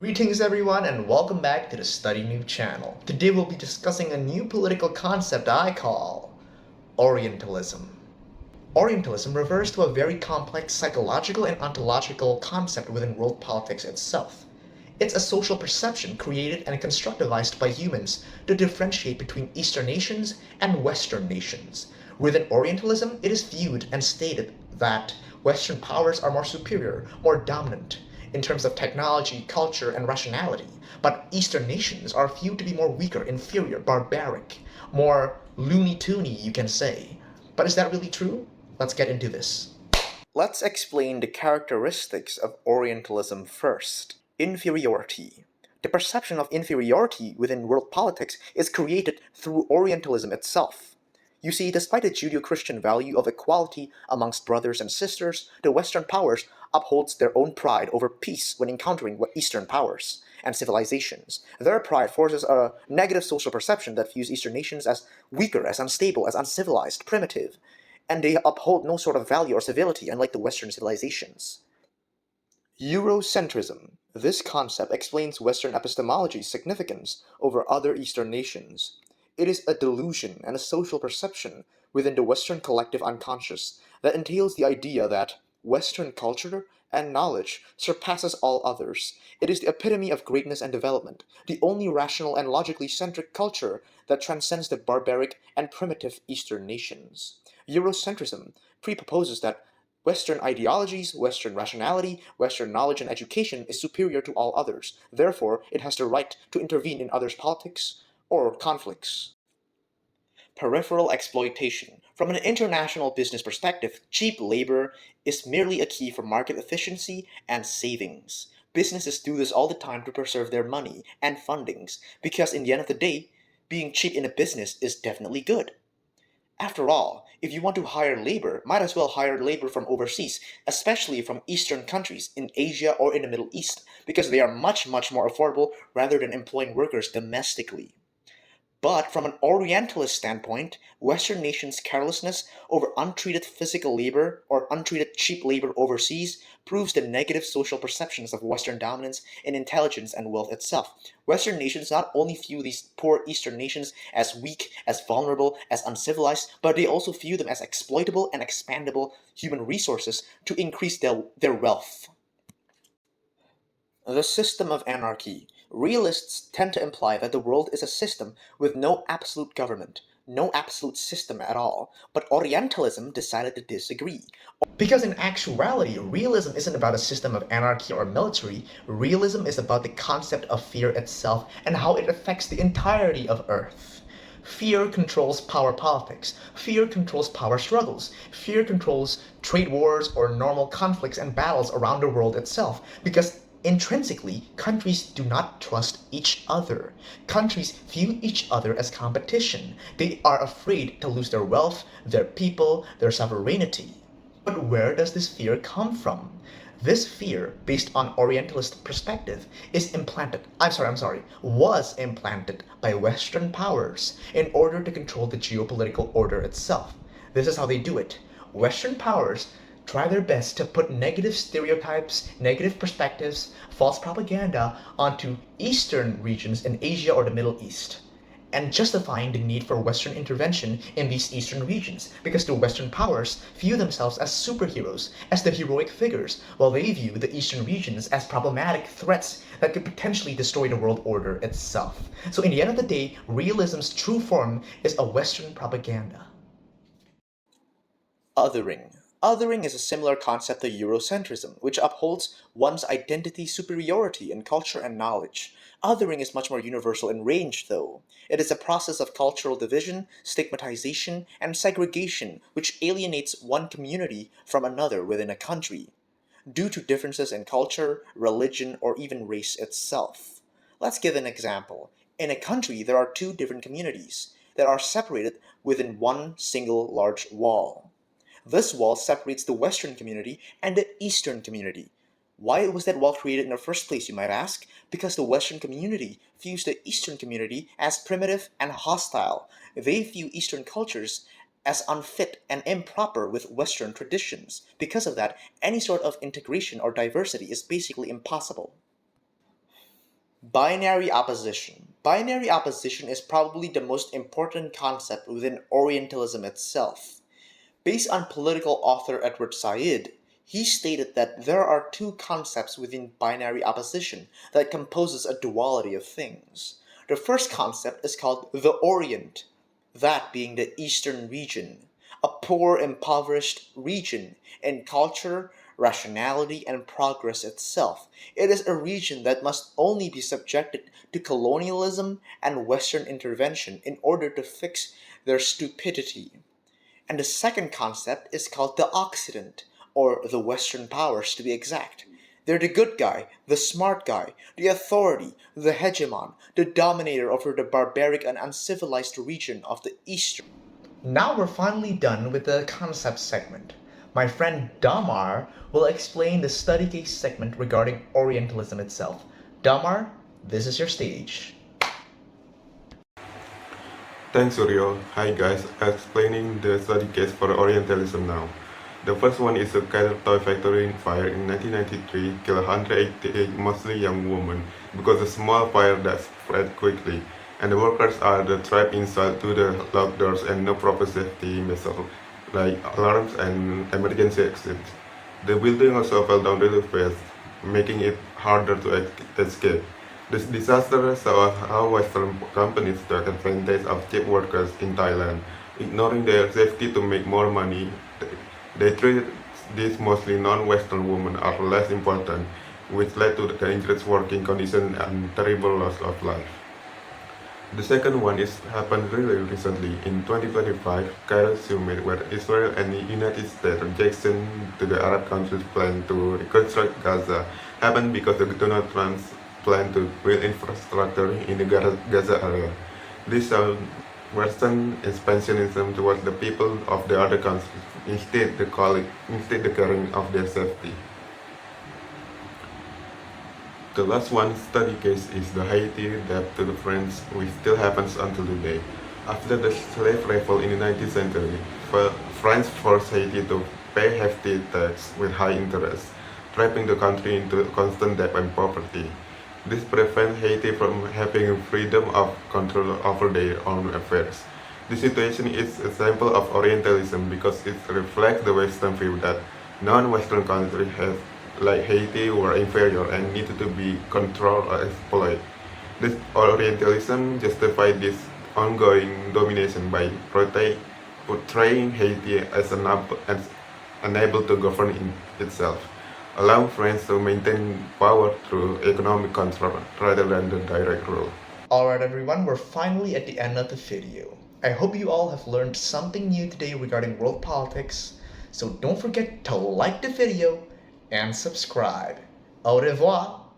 Greetings everyone and welcome back to the Study Noob channel. Today we'll be discussing a new political concept I call Orientalism. Orientalism refers to a very complex psychological and ontological concept within world politics itself. It's a social perception created and constructivized by humans to differentiate between Eastern nations and Western nations. Within Orientalism, it is viewed and stated that Western powers are more superior, more dominant in terms of technology, culture, and rationality, but Eastern nations are viewed to be more weaker, inferior, barbaric, more loony-toony, you can say. But is that really true? Let's get into this. Let's explain the characteristics of Orientalism first. Inferiority. The perception of inferiority within world politics is created through Orientalism itself. You see, despite the Judeo-Christian value of equality amongst brothers and sisters, the Western powers upholds their own pride over peace when encountering Eastern powers and civilizations. Their pride forces a negative social perception that views Eastern nations as weaker, as unstable, as uncivilized, primitive, and they uphold no sort of value or civility unlike the Western civilizations. Eurocentrism. This concept explains Western epistemology's significance over other Eastern nations. It is a delusion and a social perception within the Western collective unconscious that entails the idea that Western culture and knowledge surpasses all others. It is the epitome of greatness and development, the only rational and logically centric culture that transcends the barbaric and primitive Eastern nations. Eurocentrism preproposes that Western ideologies, Western rationality, Western knowledge and education is superior to all others. Therefore, it has the right to intervene in others' politics or conflicts. Peripheral exploitation. From an international business perspective, cheap labor is merely a key for market efficiency and savings. Businesses do this all the time to preserve their money and fundings, because in the end of the day, being cheap in a business is definitely good. After all, if you want to hire labor, might as well hire labor from overseas, especially from Eastern countries in Asia or in the Middle East, because they are much more affordable rather than employing workers domestically. But from an Orientalist standpoint, Western nations' carelessness over untreated physical labor or untreated cheap labor overseas proves the negative social perceptions of Western dominance in intelligence and wealth itself. Western nations not only view these poor Eastern nations as weak, as vulnerable, as uncivilized, but they also view them as exploitable and expandable human resources to increase their wealth. The system of anarchy. Realists tend to imply that the world is a system with no absolute government, no absolute system at all, but Orientalism decided to disagree. Because in actuality, realism isn't about a system of anarchy or military, realism is about the concept of fear itself and how it affects the entirety of Earth. Fear controls power politics. Fear controls power struggles. Fear controls trade wars or normal conflicts and battles around the world itself, because intrinsically, countries do not trust each other. Countries view each other as competition. They are afraid to lose their wealth, their people, their sovereignty. But where does this fear come from? This fear, based on Orientalist perspective, was implanted by Western powers in order to control the geopolitical order itself. This is how they do it. Western powers try their best to put negative stereotypes, negative perspectives, false propaganda onto Eastern regions in Asia or the Middle East, and justifying the need for Western intervention in these Eastern regions, because the Western powers view themselves as superheroes, as the heroic figures, while they view the Eastern regions as problematic threats that could potentially destroy the world order itself. So in the end of the day, realism's true form is a Western propaganda. Othering. Othering is a similar concept to Eurocentrism, which upholds one's identity superiority in culture and knowledge. Othering is much more universal in range, though. It is a process of cultural division, stigmatization, and segregation which alienates one community from another within a country, due to differences in culture, religion, or even race itself. Let's give an example. In a country, there are two different communities that are separated within one single large wall. This wall separates the Western community and the Eastern community. Why was that wall created in the first place, you might ask? Because the Western community views the Eastern community as primitive and hostile. They view Eastern cultures as unfit and improper with Western traditions. Because of that, any sort of integration or diversity is basically impossible. Binary opposition. Binary opposition is probably the most important concept within Orientalism itself. Based on political author Edward Said, he stated that there are two concepts within binary opposition that composes a duality of things. The first concept is called the Orient, that being the eastern region, a poor, impoverished region in culture, rationality, and progress itself. It is a region that must only be subjected to colonialism and Western intervention in order to fix their stupidity. And the second concept is called the Occident, or the Western powers to be exact. They're the good guy, the smart guy, the authority, the hegemon, the dominator over the barbaric and uncivilized region of the Eastern. Now we're finally done with the concept segment. My friend Damar will explain the study case segment regarding Orientalism itself. Damar, this is your stage. Thanks, Suryo. Hi guys, explaining the study case for Orientalism now. The first one is a cattle toy factory fire in 1993 killed 188 mostly young women because a small fire that spread quickly, and the workers are trapped inside to the locked doors and no proper safety measures like alarms and emergency exits. The building also fell down really fast, making it harder to escape. This disaster shows how Western companies took advantage of cheap workers in Thailand, ignoring their safety to make more money. They treat these mostly non-Western women as less important, which led to the dangerous working conditions and terrible loss of life. The second one is happened really recently in 2025 Cairo summit where Israel and the United States rejection to the Arab countries' plan to reconstruct Gaza happened because of Donald Trump's plan to build infrastructure in the Gaza area. This shows Western expansionism towards the people of the other countries instead the caring of their safety. The last one study case is the Haiti debt to the French, which still happens until today. After the slave revolt in the 19th century, France forced Haiti to pay hefty tax with high interest, trapping the country into constant debt and poverty. This prevents Haiti from having freedom of control over their own affairs. This situation is an example of Orientalism because it reflects the Western view that non-Western countries like Haiti were inferior and needed to be controlled or exploited. This Orientalism justified this ongoing domination by portraying Haiti as unable to govern itself, allowing France to maintain power through economic control rather than the direct rule. Alright everyone, we're finally at the end of the video. I hope you all have learned something new today regarding world politics, so don't forget to like the video and subscribe. Au revoir!